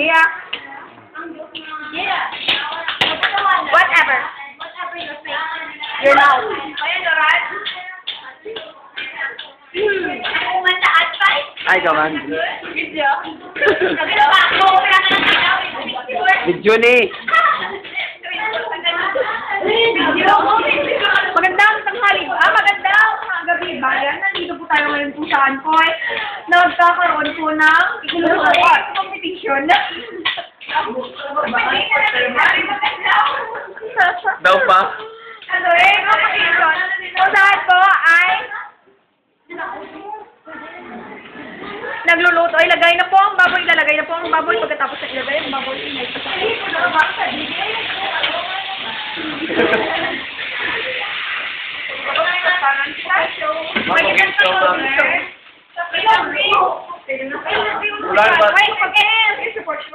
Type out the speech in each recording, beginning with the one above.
Yeah. Whatever. You're now. Ay, kaman. Video ni. Magandang tanghali ba? Magandang gabi ba? Yan, nandito po tayo ngayon kung saan po ay nagkakaroon po ng competition. Daw pa? Ano competition. Kung saan po ay nagluluto. Ilagay na po ang baboy. Ilalagay na po ang baboy. Pagkatapos na ilagay ang baboy.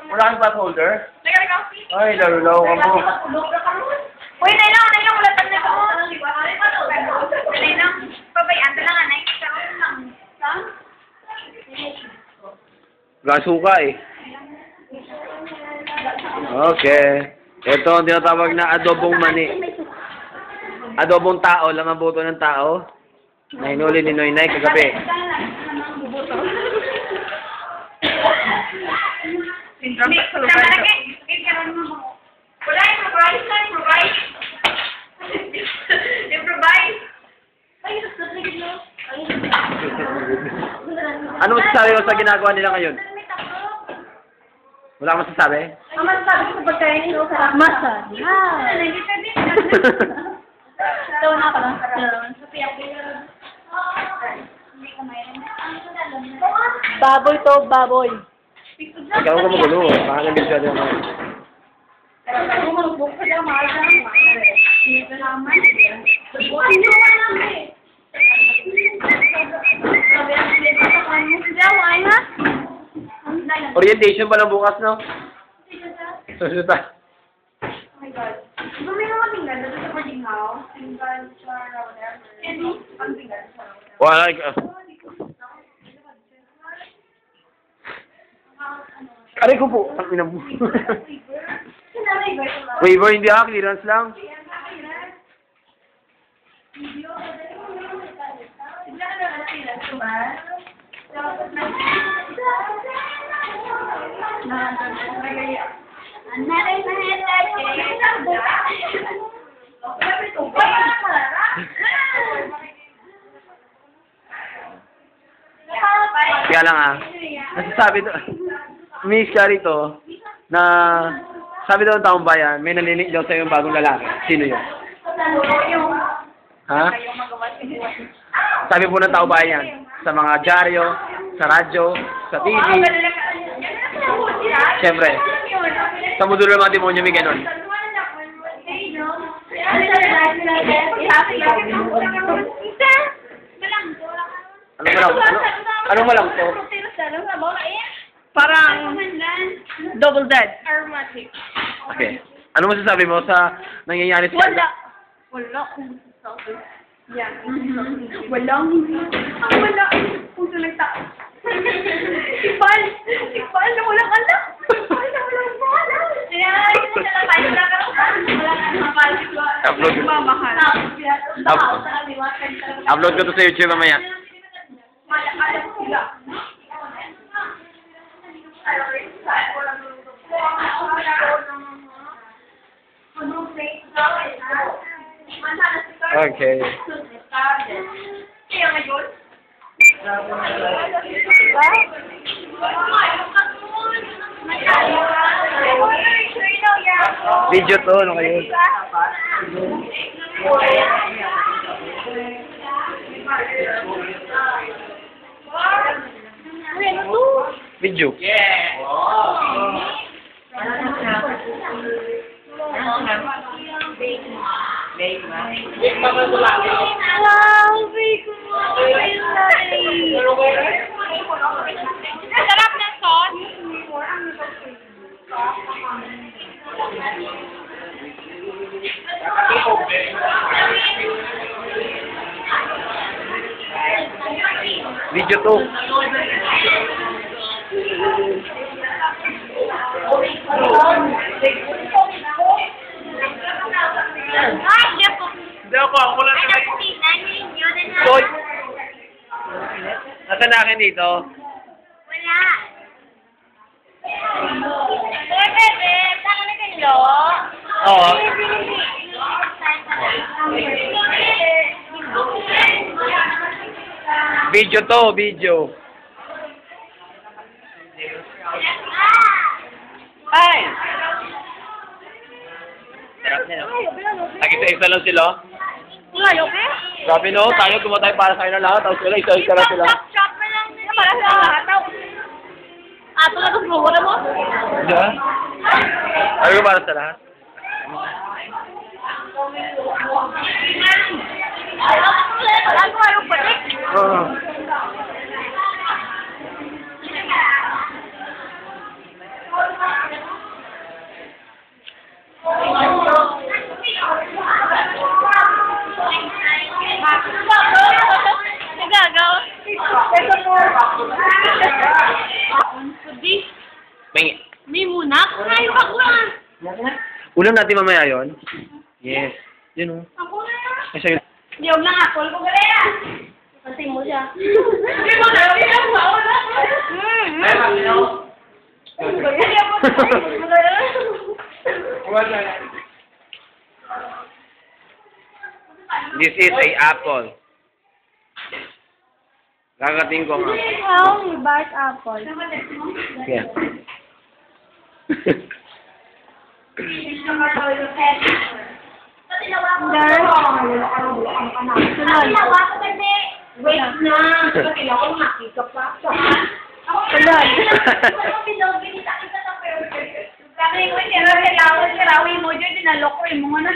Wala kang pot holder? Ay, laro-laro ka mo. Uy, nailang, ulatan na ko. Nailang, pabayaan na lang, anay. Wala suka eh. Okay. Ito ang tinatawag na adobong mani. Adobong tao, lamang buto ng tao. Na hinuli ni Noy-Nay kagabi. Wala improvise. Improvise. Ano masasabi mo sa ginagawa nila ngayon? Wala kang masasabi? Ang masasabi ko sa pagkain nito, sarap masa. Ito na ka lang. Baboy to, baboy. Ikaw ka magulo. Baka nabili siya din. Malubog ka dyan, mahal ka. Dito naman. Orientation pa lang bukas, no? Susuta. Oh my God. Diba may mga tinggal doon sa boarding house? Tinggal sa whatever. Ang tinggal sa Wala. Aray ko po. Ang inabu. Waiver, hindi clearance lang. Kaya lang nasasabi to, Miss Clarito, na sabi daw ng taong bayan, may naninig daw sa'yo yung bagong lalaki. Sino yun? Ha? Sabi po ng taong bayan, sa mga dyaryo, sa radyo, sa TV. Siyempre, sa mundo ng mga demonyo may ganon. Anong malang to? Parang double dead. Okay. Ano masasabi mo sa nangyayari sa Wala. Yeah. Walang wala. Puso nagtao. Si Pal na walang anak. Pal na walang anak. Upload ko to sa YouTube mamaya. Okay. Video to, ano kayo? Video. Sarap ng sauce. Video to. lalaki dito? Wala. Eh, bebe, saan ka na kayo? Oo. Video to, video. Ay! Sarap niya, no? Nakita-isa lang sila. Ngayon, eh? Sabi no, tayo tumatay para sa inyo lahat. Tapos sila, isa-isa lang sila. Chop na lang nila para sa lahat. Ato na itong promo na mo? Diba? Sabi ko para sa lahat. Ano nga yung patik? Oo. Nagagaw. Ito po. May... May muna? Ay, wag na. Ulam natin mamaya yun? Yes. Yun o. Ako na yan. Kasi yun. Hindi, huwag na nga. Call ko galera. Kasi mo siya. Hindi mo na. Hindi mo na. Ay, makinaw. This is a apple. Kakating ko nga. How you bite apple? Yeah. Wait na. Kailangan makika pa. Tulad. Sabi ko, kailangan mo dyan, dinalok ko yung mga na.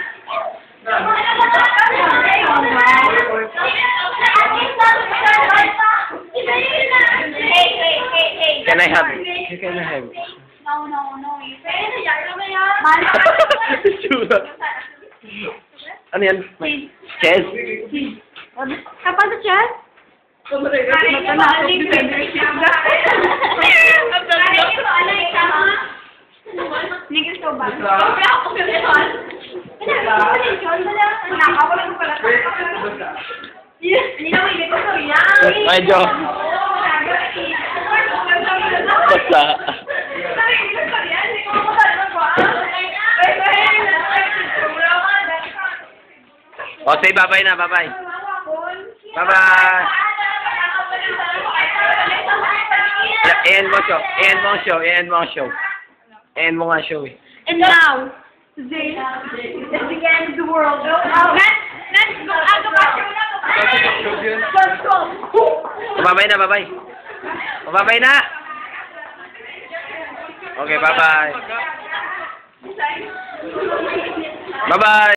Can I have it? Can I have it? No. Sura. Ano yan? Chess? Kapag sa chess? Medyo. Basta. O, say bye-bye na, bye-bye. Bye-bye. End mo show. End mo show. End mo show. End mo nga show eh. And now, today is the end of the world. Let's go. Let's go. Bye-bye na, bye-bye. Bye-bye na. Okay, bye-bye. Bye-bye.